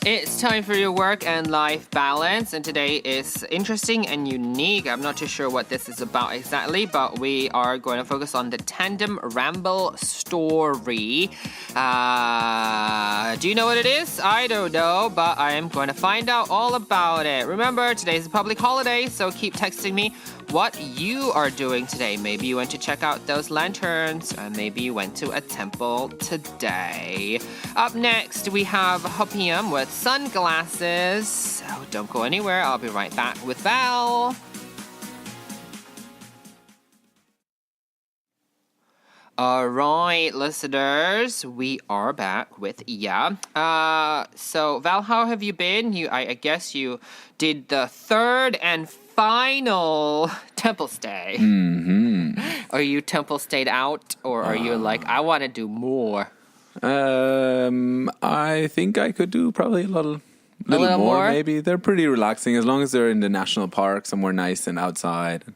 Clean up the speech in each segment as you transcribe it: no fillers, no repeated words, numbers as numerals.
It's time for your work and life balance, and today is interesting and unique. I'm not too sure what this is about exactly, but we are going to focus on the Tandem Ramble story. Do you know what it is? I don't know, but I am going to find out all about it. Remember, today's a public holiday, so keep texting me what you are doing today. Maybe you went to check out those lanterns, and maybe you went to a temple today. Up next, we have Hopium with sunglasses. So don't go anywhere. I'll be right back with Val. All right, listeners, we are back with Iya. So Val, how have you been? I guess you did the third and final temple stay. Mm-hmm. Are you temple stayed out, or are you like, I want to do more? I think I could do probably a little more, maybe. They're pretty relaxing as long as they're in the national park, somewhere nice and outside, and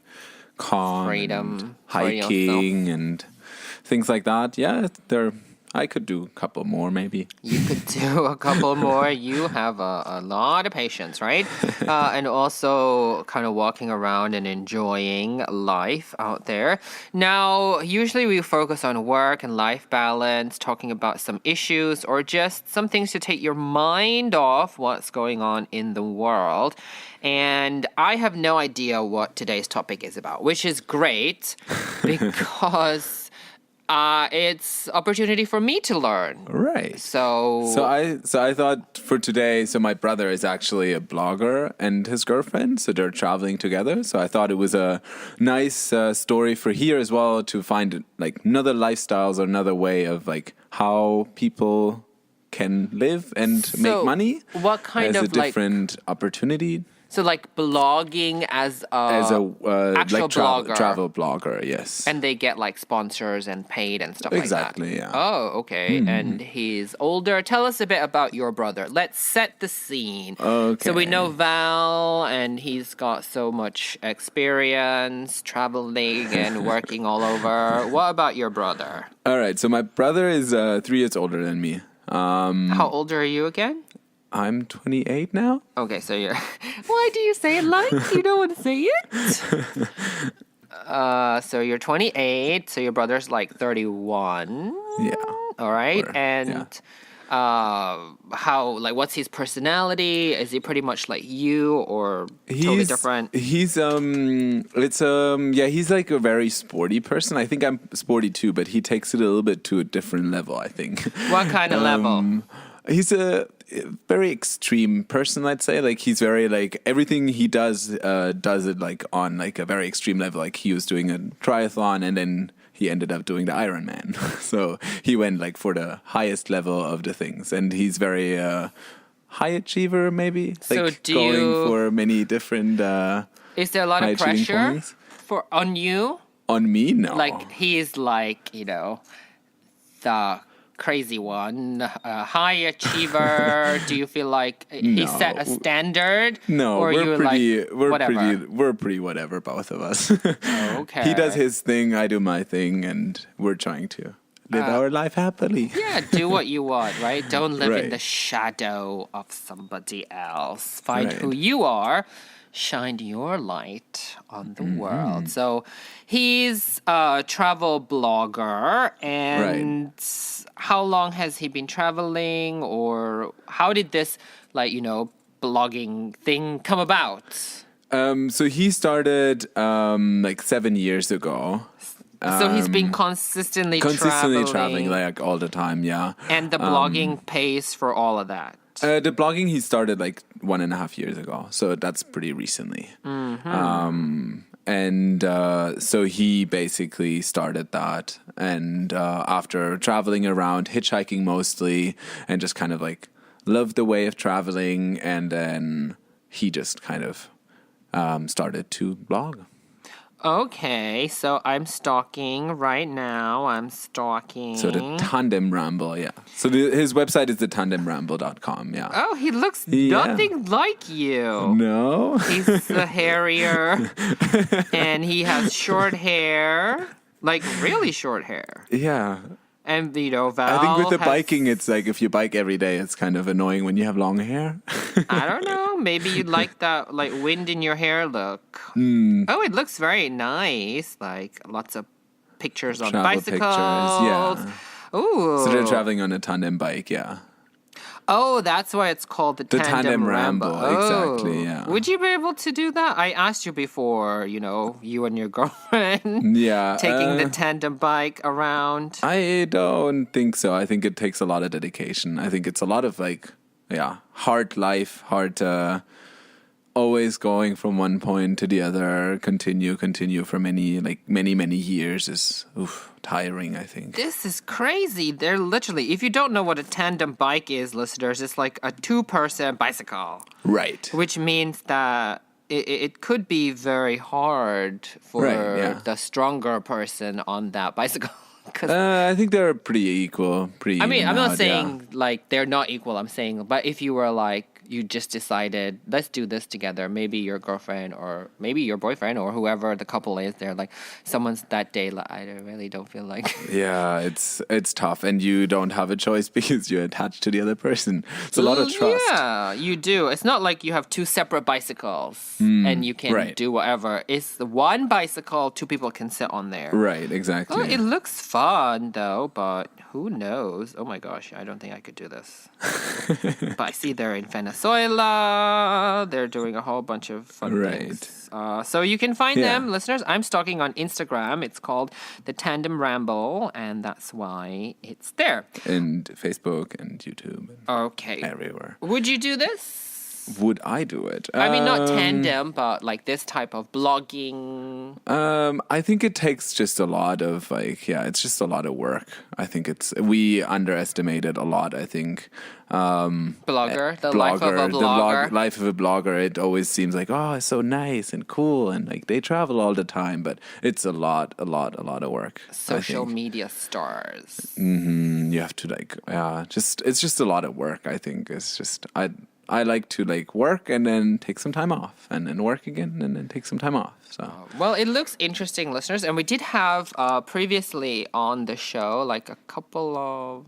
calm, Freedom, and hiking and things like that. Yeah, I could do a couple more, maybe. You could do a couple more. You have a lot of patience, right? And also kind of walking around and enjoying life out there. Now, usually we focus on work and life balance, talking about some issues or just some things to take your mind off what's going on in the world. And I have no idea what today's topic is about, which is great because it's opportunity for me to learn. Right. So I thought for today, so my brother is actually a blogger and his girlfriend, so they're traveling together. So I thought it was a nice story for here as well to find like another lifestyles or another way of like how people can live and make money. What kind as of a different opportunity. So like blogging as a actual like blogger. Travel blogger, yes. And they get like sponsors and paid and stuff like that. Exactly, yeah. Oh, okay. Mm-hmm. And he's older. Tell us a bit about your brother. Let's set the scene. Okay. So we know Val, and he's got so much experience traveling and working all over. What about your brother? All right. So my brother is 3 years older than me. How old are you again? I'm 28 now. Okay, so you're... Why do you say it like you don't want to say it? So you're 28, so your brother's like 31. Yeah. All right, what's his personality? Is he pretty much like you or totally different? He's he's like a very sporty person. I think I'm sporty too, but he takes it a little bit to a different level, I think. What kind of level? He's a very extreme person, I'd say. Like he's very like everything he does it like on like a very extreme level. Like he was doing a triathlon and then he ended up doing the Ironman. So he went like for the highest level of the things, and he's very high achiever, maybe. So like going for many different. Is there a lot of pressure on you? On me, no. Like he's like the crazy one, high achiever. Do you feel like he set a standard? No, or we're pretty whatever, both of us. Okay. He does his thing, I do my thing, and we're trying to live our life happily. Yeah, do what you want, right? Don't live in the shadow of somebody else. Find who you are. Shine your light on the world. So he's a travel blogger, and how long has he been traveling, or how did this blogging thing come about? So he started like 7 years ago. So he's been consistently traveling like all the time, yeah. And the blogging pays for all of that. The blogging he started like 1.5 years ago, so that's pretty recently. Mm-hmm. So he basically started that, and after traveling around, hitchhiking mostly, and just kind of like loved the way of traveling, and then he just kind of started to blog. Okay, so I'm stalking right now. So the Tandem Ramble, yeah. So his website is TheTandemRamble.com, yeah. Oh, he looks nothing like you. No? He's a hairier, and he has short hair, like really short hair. Yeah. And, Val I think with the has- biking, it's like if you bike every day, it's kind of annoying when you have long hair. I don't know. Maybe you'd like that, like, wind in your hair look. Oh, it looks very nice. Like, lots of pictures on Travel bicycles. pictures, yeah. Ooh. So they're traveling on a tandem bike, yeah. Oh, that's why it's called the Tandem Ramble. Ramble, exactly, yeah. Would you be able to do that? I asked you before, you and your girlfriend Yeah. taking the tandem bike around. I don't think so. I think it takes a lot of dedication. I think it's a lot of hard life, hard always going from one point to the other, continue for many years is tiring, I think. This is crazy. They're literally, if you don't know what a tandem bike is, listeners, it's like a 2-person bicycle. Right. Which means that it could be very hard for the stronger person on that bicycle. I think they're pretty equal. I mean, even I'm not out, saying like they're not equal. I'm saying, but if you were like, you just decided, let's do this together. Maybe your girlfriend or maybe your boyfriend or whoever the couple is, they're like, someone's that day, like, I really don't feel like. Yeah, it's tough, and you don't have a choice because you're attached to the other person. It's a lot of trust. Yeah, you do. It's not like you have 2 separate bicycles and you can do whatever. It's the one bicycle, 2 people can sit on there. Right, exactly. Oh, it looks fun though, but who knows? Oh my gosh, I don't think I could do this. But I see they're in Venezuela. They're doing a whole bunch of fun things. So you can find them, listeners. I'm stalking on Instagram. It's called The Tandem Ramble, and that's why it's there. And Facebook and YouTube. And Okay. everywhere. Would you do this? Would I do it? I mean, not tandem, but like this type of blogging. I think it takes just a lot of it's just a lot of work. I think we underestimate it a lot. I think Blogger, the life of a blogger. Life of a blogger. It always seems like, oh, it's so nice and cool, and like they travel all the time, but it's a lot of work. Social media stars. You have to it's just a lot of work. I think it's just I like to work and then take some time off and then work again and then take some time off. So well, it looks interesting, listeners, and we did have previously on the show, like a couple of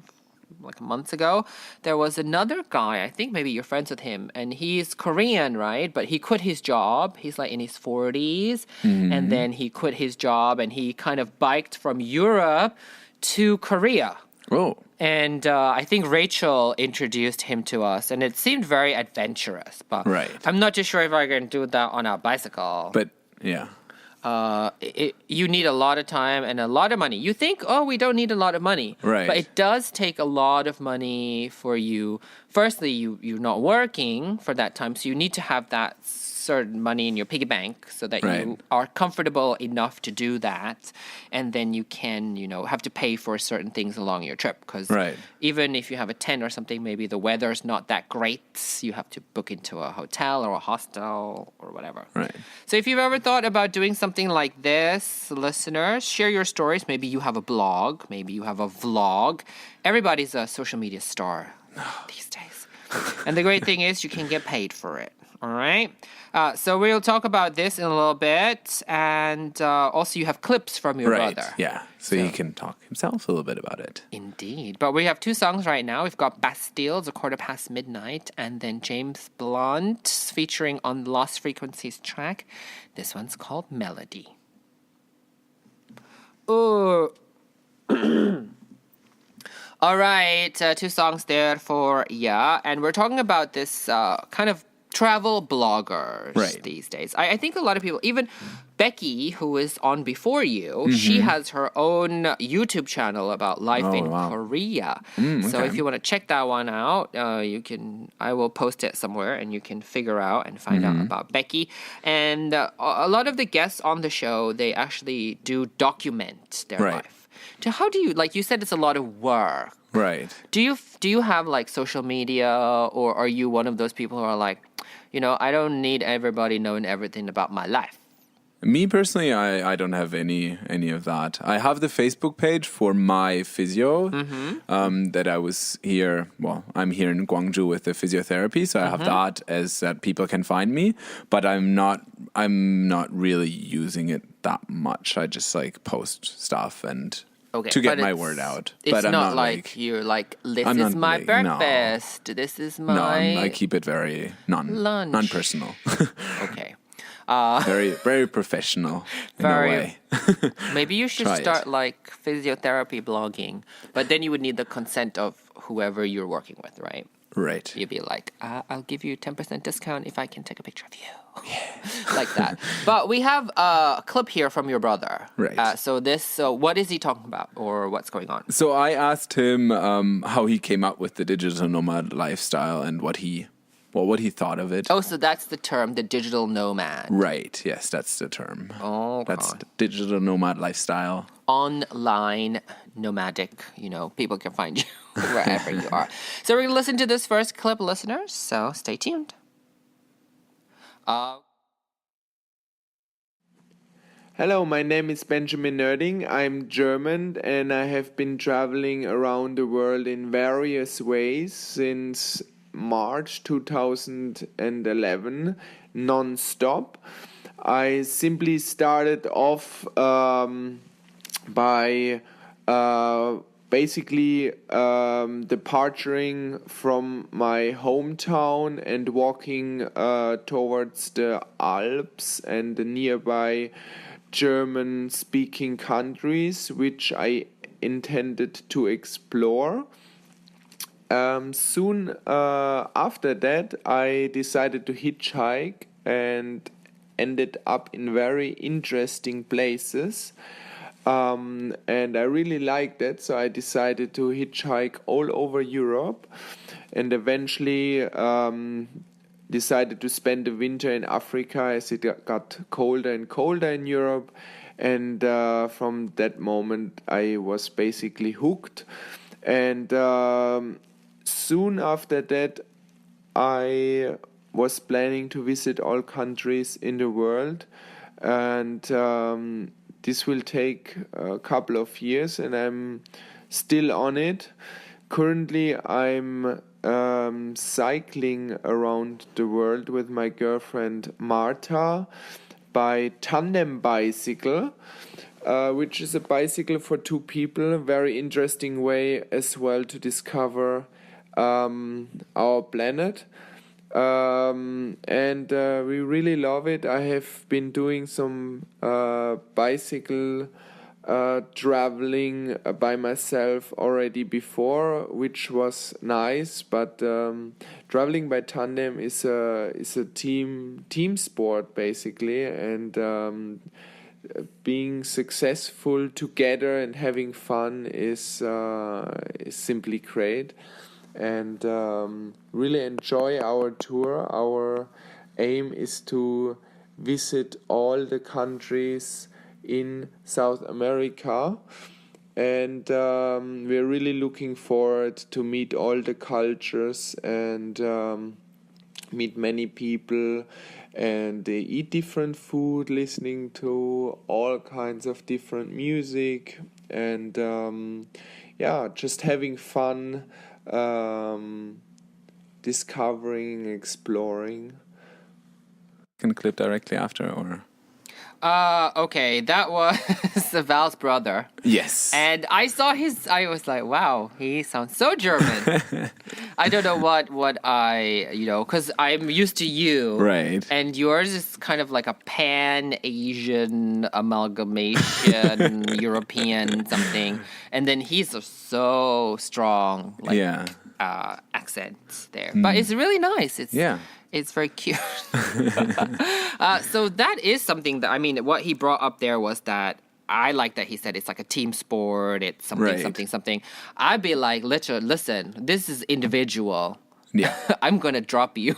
months ago, there was another guy, I think maybe you're friends with him, and he's Korean, right? But he quit his job. He's like in his 40s, and then he quit his job and he kind of biked from Europe to Korea. Oh. And I think Rachel introduced him to us, and it seemed very adventurous. But I'm not too sure if I can do that on a bicycle. But yeah. You need a lot of time and a lot of money. You think, we don't need a lot of money. Right. But it does take a lot of money for you. Firstly, you're not working for that time, so you need to have that certain money in your piggy bank so that you are comfortable enough to do that, and then you can have to pay for certain things along your trip, because even if you have a tent or something, maybe the weather's not that great, you have to book into a hotel or a hostel or whatever. So if you've ever thought about doing something like this, listeners, share your stories. Maybe you have a blog, maybe you have a vlog. Everybody's a social media star these days, and the great thing is you can get paid for it. All right. So we'll talk about this in a little bit. And also you have clips from your brother. Yeah. So he can talk himself a little bit about it. Indeed. But we have 2 songs right now. We've got Bastile's A Quarter Past Midnight, and then James Blunt featuring on the Lost Frequencies track. This one's called Melody. Oh. All right. 2 songs there for and we're talking about this kind of travel bloggers these days. I think a lot of people, even Becky, who is on before you, she has her own YouTube channel about life in Korea. So if you want to check that one out, I will post it somewhere and you can figure out and find out about Becky. And a lot of the guests on the show, they actually do document their life. So how do you, like you said, it's a lot of work. Right. Do you have like social media, or are you one of those people who are like, I don't need everybody knowing everything about my life? Me personally, I don't have any of that. I have the Facebook page for my physio that I was here. Well, I'm here in Gwangju with the physiotherapy, so I have that as that people can find me. But I'm not really using it that much. I just post stuff and Okay, to get but my word out. It's But I'm not not like you're like, this I'm is not my like, no. breakfast. This is no, I my keep it very lunch. non-personal. Okay. Very, very professional in a Very- way. Maybe you should Try it. start like physiotherapy blogging, but then you would need the consent of whoever you're working with, right? Right. You'd be like, I'll give you 10% discount if I can take a picture of you. Like that. But we have a clip here from your brother. Right. So what is he talking about, or what's going on? So I asked him how he came up with the digital nomad lifestyle and what he thought of it. Oh, so that's the term, the digital nomad. Right. Yes, that's the term. Okay. That's the digital nomad lifestyle. Online nomadic, people can find you wherever you are. So we're going to listen to this first clip, listeners, so stay tuned. Hello, my name is Benjamin Nerding. I'm German and I have been traveling around the world in various ways since March 2011, non-stop. I simply started off by basically departing from my hometown and walking towards the Alps and the nearby German-speaking countries, which I intended to explore. Soon after that, I decided to hitchhike and ended up in very interesting places. And I really liked it, so I decided to hitchhike all over Europe and eventually decided to spend the winter in Africa as it got colder and colder in Europe. And from that moment, I was basically hooked. And soon after that, I was planning to visit all countries in the world. And this will take a couple of years, and I'm still on it. Currently, I'm cycling around the world with my girlfriend Marta by Tandem bicycle, which is a bicycle for two people. A very interesting way as well to discover our planet. And we really love it. I have been doing some bicycle traveling by myself already before, which was nice. But traveling by tandem is a team sport basically, and being successful together and having fun is simply great. And really enjoy our tour. Our aim is to visit all the countries in South America, and we're really looking forward to meet all the cultures and meet many people and eat different food, listening to all kinds of different music, and just having fun, discovering, exploring. Can clip directly after, or Okay, that was Val's brother. yes. And I saw I was like, wow, he sounds so German. I don't know what because I'm used to you. Right. And yours is kind of like a pan-Asian amalgamation, European something. And then he's so strong, accents there. But it's really nice. It's very cute. So that is something that, what he brought up there was that I like that he said it's like a team sport. It's something. I'd be like, listen, this is individual. Yeah. I'm going to drop you.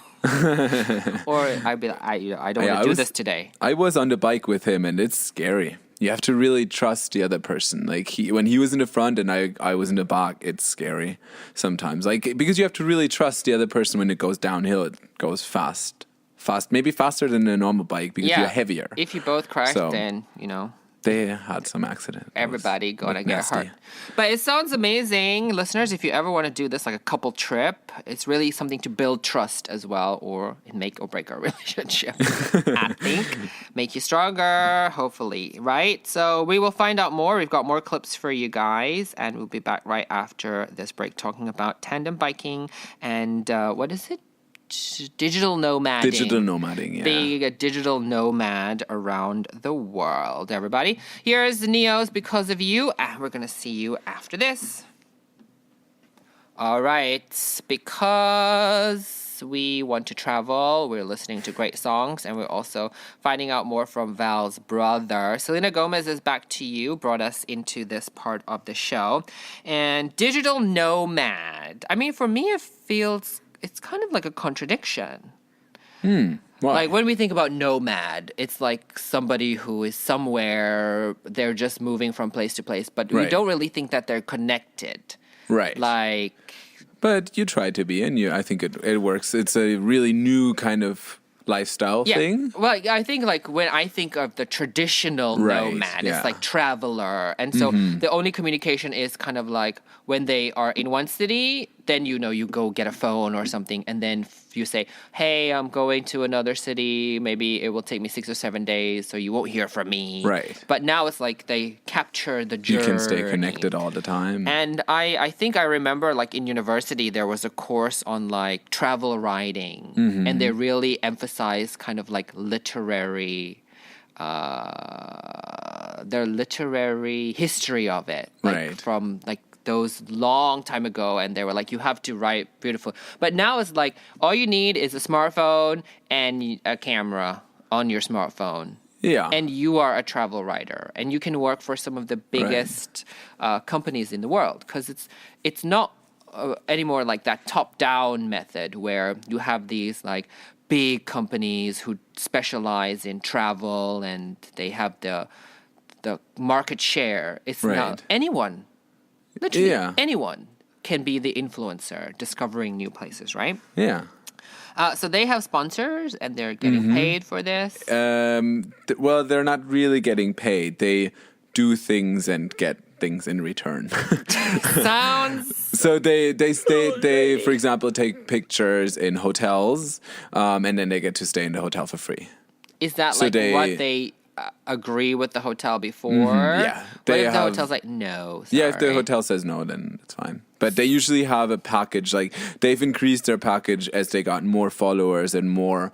Or I'd be like, I don't want to do this today. I was on the bike with him, and it's scary. You have to really trust the other person. Like when he was in the front and I was in the back, it's scary sometimes. Like because you have to really trust the other person when it goes downhill. It goes fast, maybe faster than a normal bike because you're heavier. If you both crash, then They had some accident. It was, Everybody gonna like, get nasty. hurt. But it sounds amazing. Listeners, if you ever want to do this like a couple trip, it's really something to build trust as well, or make or break our relationship. I think. Make you stronger, hopefully, right? So we will find out more. We've got more clips for you guys, and we'll be back right after this break talking about tandem biking and what is it? Digital nomading. Digital nomading, yeah. Being a digital nomad around the world, everybody. Here's Neo's Because of You, and we're going to see you after this. All right, because we want to travel, we're listening to great songs, and we're also finding out more from Val's brother. Selena Gomez is back to you, brought us into this part of the show. And digital nomad. I mean, for me, it feels... it's kind of like a contradiction. Why? Like when we think about nomad, it's like somebody who is somewhere, they're just moving from place to place, but we Right. don't really think that they're connected. Right. Like, But you try to be, and I think it works. It's a really new kind of lifestyle yeah. thing. Well, I think like when I think of the traditional Right, nomad, yeah. it's like traveler. And so the only communication is kind of like when they are in one city, then you go get a phone or something, and then you say, hey, I'm going to another city, maybe it will take me 6 or 7 days, so you won't hear from me. Right. But now it's like they capture the journey. You can stay connected all the time. And I think I remember like in university there was a course on like travel writing, and they really emphasized kind of like literary their literary history of it, like Right. from like those long time ago, and they were like, you have to write beautiful. But now it's like all you need is a smartphone and a camera on your smartphone. Yeah. And you are a travel writer, and you can work for some of the biggest companies in the world, because it's not anymore like that top-down method where you have these like big companies who specialize in travel and they have the market share. It's Right. not anyone, literally Yeah. anyone can be the influencer discovering new places, right? Yeah. So they have sponsors and they're getting paid for this. Well, they're not really getting paid. They do things and get things in return. Sounds So they for example, take pictures in hotels, and then they get to stay in the hotel for free. Is that So like they- what they agree with the hotel before? yeah. What They if the have- hotel's like, no, Yeah, if the sorry. hotel says no, then it's fine. But they usually have a package. Like they've increased their package as they got more followers and more,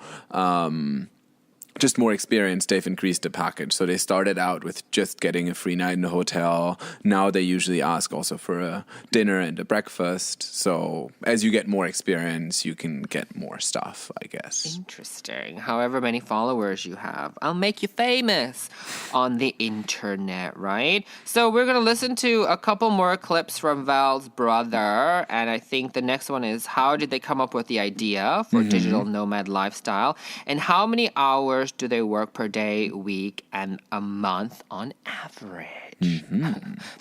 just more experience. They've increased the package. So they started out with just getting a free night in the hotel. Now they usually ask also for a dinner and a breakfast. So as you get more experience, you can get more stuff, I guess. Interesting. However many followers you have, I'll make you famous on the internet, right? So we're going to listen to a couple more clips from Val's brother. And I think the next one is, how did they come up with the idea for digital nomad lifestyle? And how many hours do they work per day, week, and a month on average?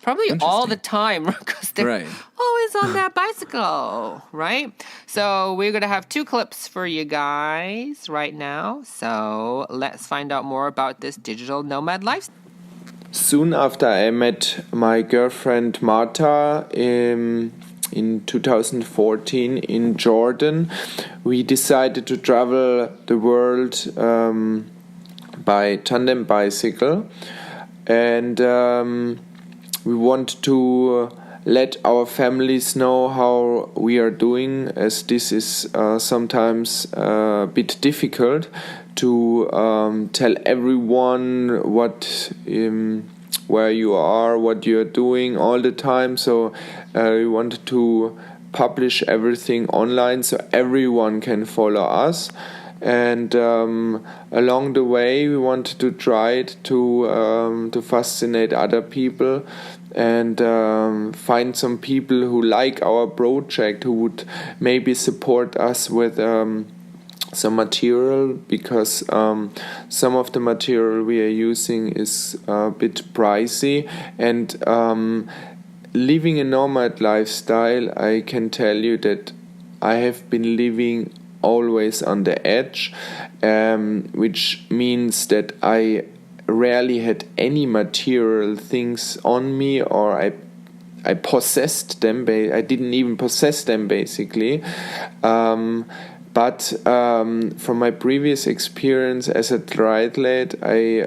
Probably all the time, because they're Right. always on that bicycle, right? So we're going to have 2 clips for you guys right now. So let's find out more about this digital nomad lifestyle. Soon after I met my girlfriend Marta in 2014 in Jordan, we decided to travel the world by tandem bicycle, and we want to let our families know how we are doing, as this is sometimes a bit difficult to tell everyone what where you are, what you are doing all the time. So we wanted to publish everything online so everyone can follow us. And along the way, we wanted to try it to fascinate other people and find some people who like our project, who would maybe support us with some material, because some of the material we are using is a bit pricey, and living a nomad lifestyle, I can tell you that I have been living always on the edge, which means that I rarely had any material things on me, or I possessed them. I didn't even possess them basically. But from my previous experience as a triathlete, I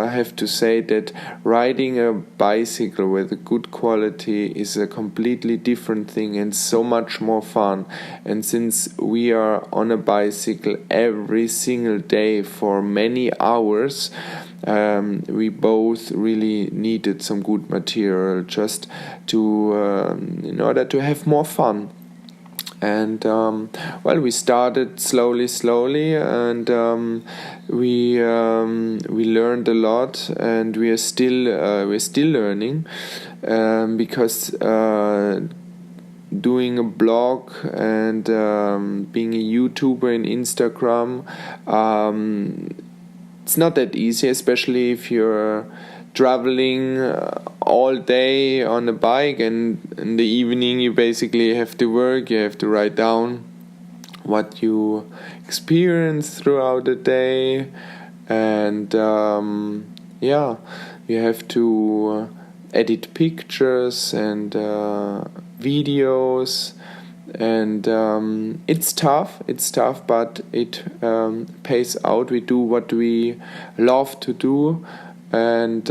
have to say that riding a bicycle with a good quality is a completely different thing and so much more fun. And since we are on a bicycle every single day for many hours, we both really needed some good material just to in order to have more fun. And we started slowly, and we learned a lot, and we're still learning, because doing a blog and being a YouTuber in Instagram, it's not that easy, especially if you're traveling all day on a bike, and in the evening you basically have to work. You have to write down what you experienced throughout the day, and you have to edit pictures and videos, and it's tough, but it pays out. We do what we love to do, and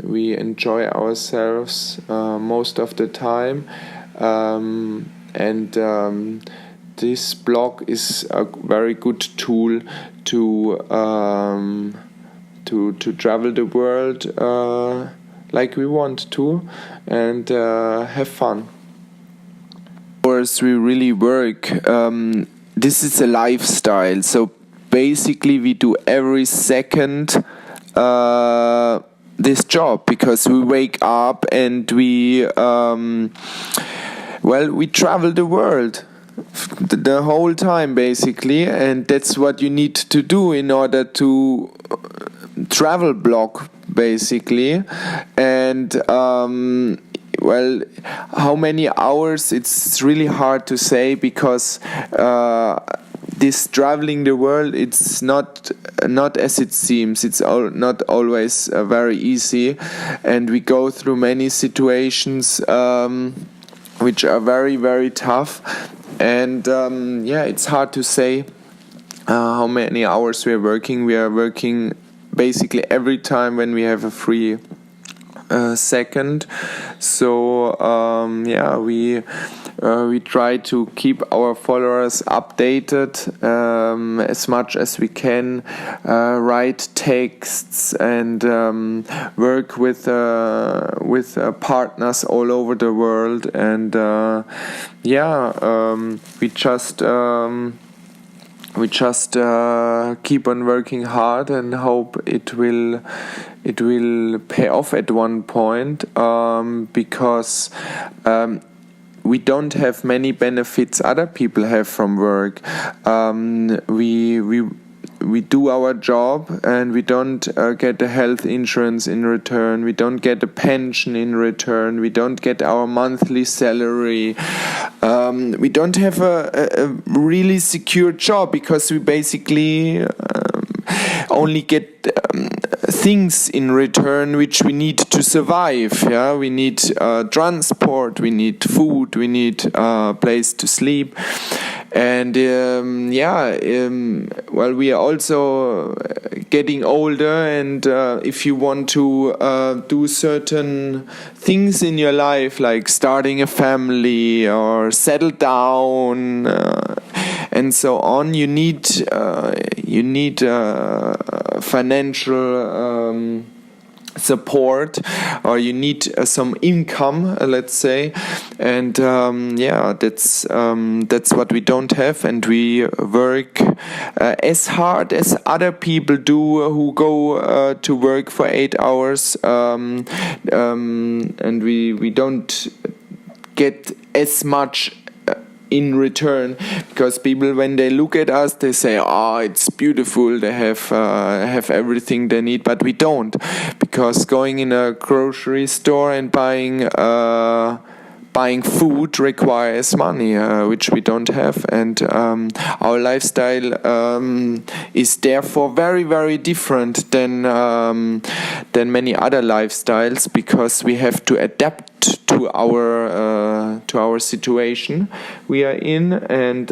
we enjoy ourselves most of the time, and this blog is a very good tool to travel the world like we want to, and have fun. Of course, we really work. This is a lifestyle, so basically we do every second this job, because we wake up and we travel the world the whole time basically, and that's what you need to do in order to travel blog basically. And how many hours, it's really hard to say, because this traveling the world, it's not as it seems. It's not always very easy, and we go through many situations which are very, very tough. And it's hard to say how many hours we are working. We are working basically every time when we have a free second. So we try to keep our followers updated as much as we can, write texts, and work with partners all over the world, and we just keep on working hard and hope it will pay off at one point, because we don't have many benefits other people have from work. We do our job, and we don't get a health insurance in return. We don't get a pension in return. We don't get our monthly salary. We don't have a really secure job, because we basically only get things in return which we need to survive. We need transport, we need food, we need a place to sleep. And we are also getting older, and if you want to do certain things in your life, like starting a family or settle down and so on, you need financial support, or you need some income, let's say. And that's what we don't have, and we work as hard as other people do who go to work for 8 hours, and we don't get as much in return, because people, when they look at us, they say, "Oh, it's beautiful. They have everything they need," but we don't, because going in a grocery store and buying buying food requires money, which we don't have, and our lifestyle is therefore very, very different than many other lifestyles, because we have to adapt to our situation we are in, and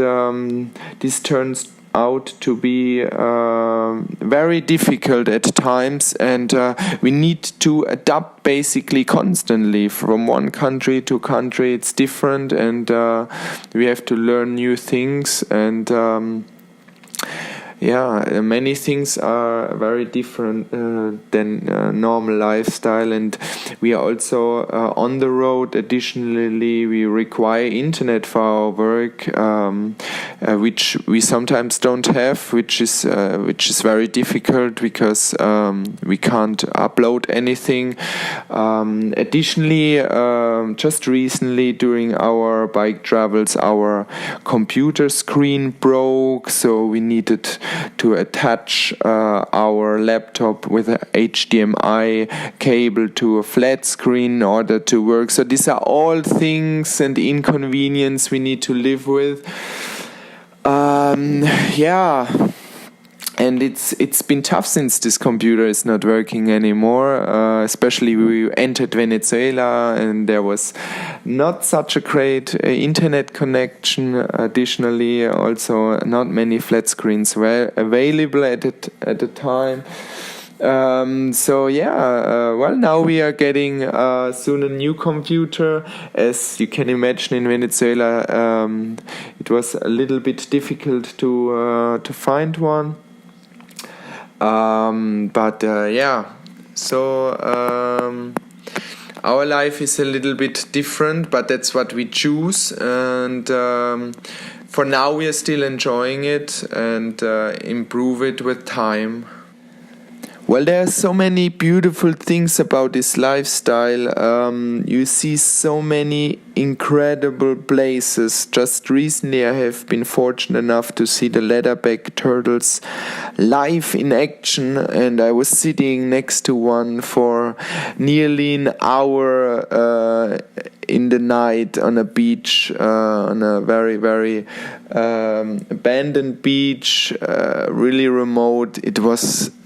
this turns out to be very difficult at times, and we need to adapt basically constantly from one country to country. It's different, and we have to learn new things, and many things are very different than normal lifestyle, and we are also on the road. Additionally, we require internet for our work, which we sometimes don't have, which is very difficult because we can't upload anything. Additionally, just recently during our bike travels, our computer screen broke, so we needed to attach our laptop with a HDMI cable to a flat screen in order to work. So these are all things and inconvenience we need to live with. And it's been tough since this computer is not working anymore. Especially we entered Venezuela and there was not such a great internet connection. Additionally, also not many flat screens were available at the time. Well, now we are getting soon a new computer. As you can imagine, in Venezuela, it was a little bit difficult to find one. Our life is a little bit different, but that's what we choose, and for now we are still enjoying it and improve it with time. Well, there are so many beautiful things about this lifestyle. You see so many incredible places. Just recently I have been fortunate enough to see the leatherback turtles live in action, and I was sitting next to one for nearly an hour in the night on a beach, on a very, very abandoned beach, really remote.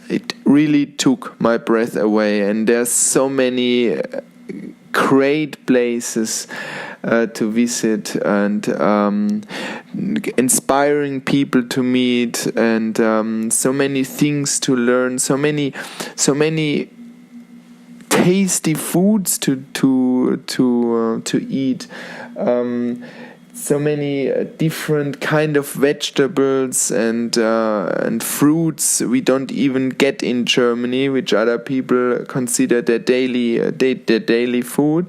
It really took my breath away, and there's so many great places to visit, and inspiring people to meet, and so many things to learn, so many tasty foods to eat. So many different kind of vegetables and fruits we don't even get in Germany, which other people consider their daily food.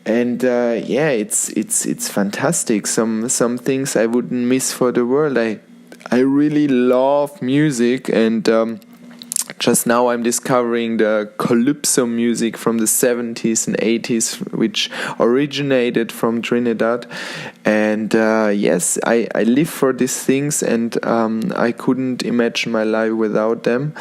And it's fantastic. Some things I wouldn't miss for the world. I really love music, and just now I'm discovering the calypso music from the 70s and 80s, which originated from Trinidad. And yes, I live for these things, and I couldn't imagine my life without them.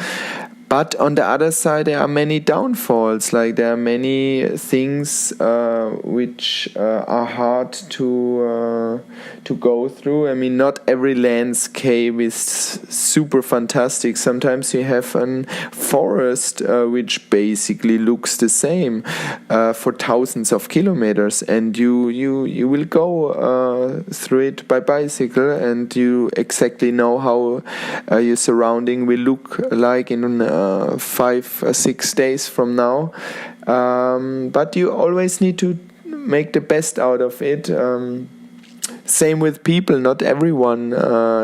But on the other side, there are many downfalls. Like, there are many things which are hard to go through. I mean, not every landscape is super fantastic. Sometimes you have a forest which basically looks the same for thousands of kilometers, and you will go through it by bicycle, and you exactly know how your surrounding will look like in 5 or 6 days from now, but you always need to make the best out of it. Same with people. Not everyone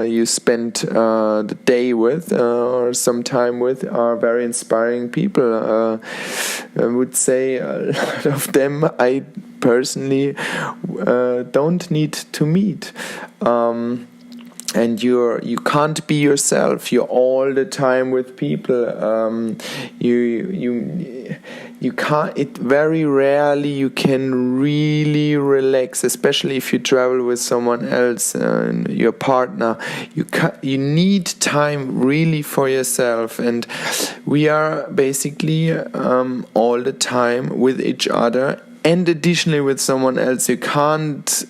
you spend the day with or some time with are very inspiring people. I would say a lot of them I personally don't need to meet. And you can't be yourself. You're all the time with people. You can't. It very rarely you can really relax, especially if you travel with someone else, your partner. You need time really for yourself, and we are basically all the time with each other. and additionally with someone else. You can't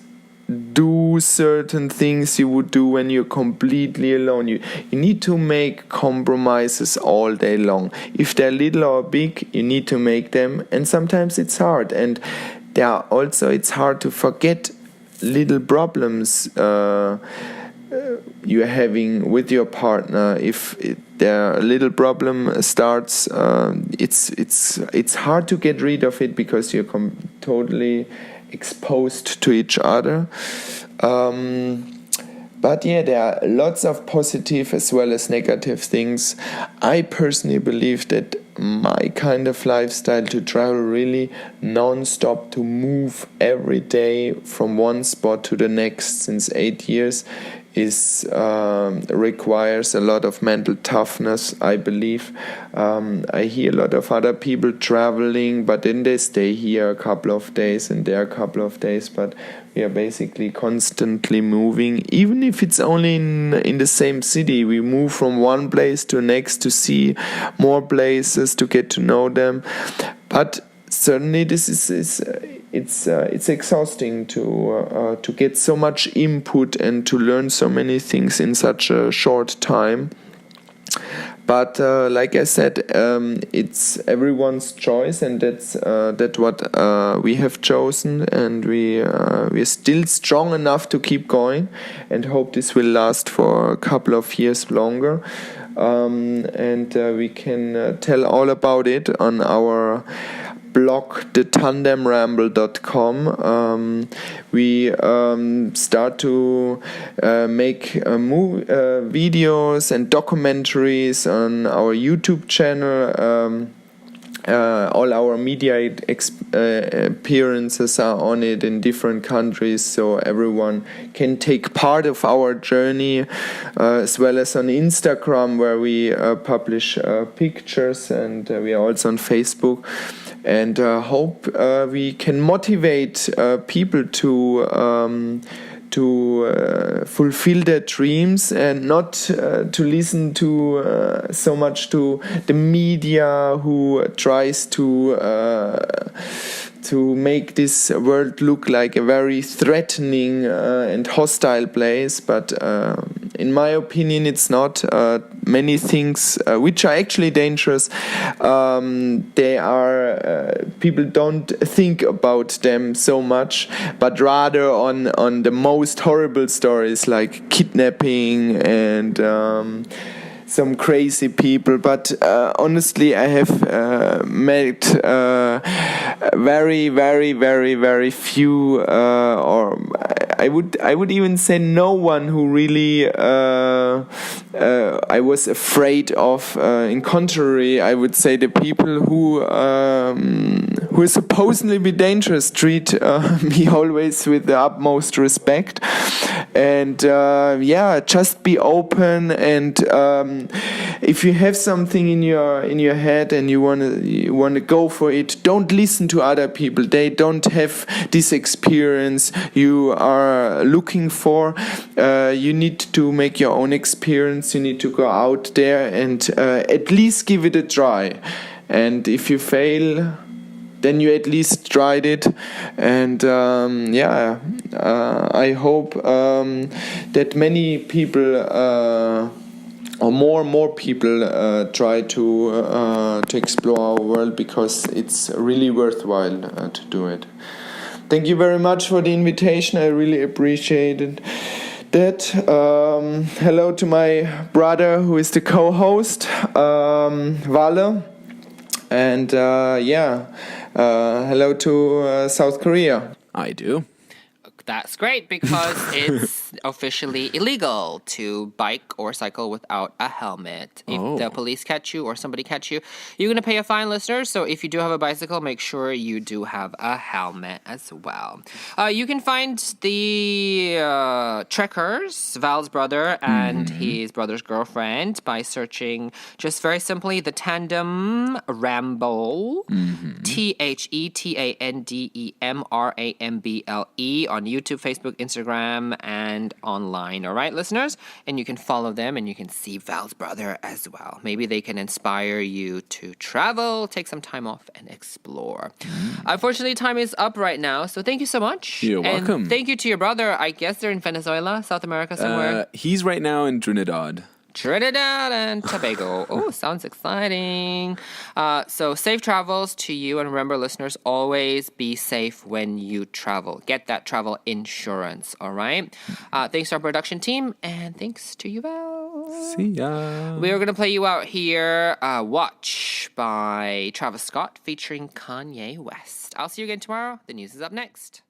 do certain things you would do when you're completely alone. You need to make compromises all day long. If they're little or big, you need to make them, and sometimes it's hard. And it's hard to forget little problems you're having with your partner. If there a little problem starts, it's hard to get rid of it because you're totally exposed to each other. But yeah, there are lots of positive as well as negative things. I personally believe that my kind of lifestyle, to travel really non-stop, to move every day from one spot to the next since 8 years, requires a lot of mental toughness, I believe. I hear a lot of other people traveling, but then they stay here a couple of days and there a couple of days, but we are basically constantly moving. Even if it's only in the same city, we move from one place to next to see more places, to get to know them. But certainly this is it's exhausting to get so much input and to learn so many things in such a short time. But like I said, it's everyone's choice, and that's what we have chosen, and we're still strong enough to keep going, and hope this will last for a couple of years longer. And we can tell all about it on our blog, TheTandemRamble.com. We start to make videos and documentaries on our YouTube channel. All our media appearances are on it in different countries, so everyone can take part of our journey, as well as on Instagram, where we publish pictures, and we are also on Facebook. And hope we can motivate people to fulfill their dreams, and not to listen to so much to the media, who tries to make this world look like a very threatening and hostile place. But in my opinion, it's not. Many things which are actually dangerous, they are people don't think about them so much, but rather on the most horrible stories like kidnapping and some crazy people. But honestly, I have met very, very, very, very few, or I would even say no one who really I was afraid of. In contrary, I would say the people who supposedly be dangerous treat me always with the utmost respect. And just be open, and if you have something in your head and you want to go for it, don't listen to other people. They don't have this experience you are looking for. You need to make your own experience. You need to go out there and at least give it a try. And if you fail, then you at least tried it. And I hope that many people or more people try to explore our world, because it's really worthwhile to do it. Thank you very much for the invitation. I really appreciated that. Hello to my brother, who is the co-host, Vale. And hello to South Korea. I do. That's great, because it's officially illegal to bike or cycle without a helmet. If the police catch you or somebody catch you, you're going to pay a fine, listeners. So if you do have a bicycle, make sure you do have a helmet as well. You can find the trekkers, Val's brother and his brother's girlfriend, by searching just very simply the Tandem Ramble, TheTandemRamble on YouTube, Facebook, Instagram, and and online. All right, listeners? And you can follow them and you can see Val's brother as well. Maybe they can inspire you to travel, take some time off, and explore. Unfortunately, time is up right now. So thank you so much. You're welcome. And thank you to your brother. I guess they're in Venezuela, South America somewhere. He's right now in Trinidad. Trinidad and Tobago. Oh, sounds exciting. So safe travels to you. And remember, listeners, always be safe when you travel. Get that travel insurance, all right? Thanks to our production team. And thanks to you, Val. See ya. We are going to play you out here, Watch by Travis Scott featuring Kanye West. I'll see you again tomorrow. The news is up next.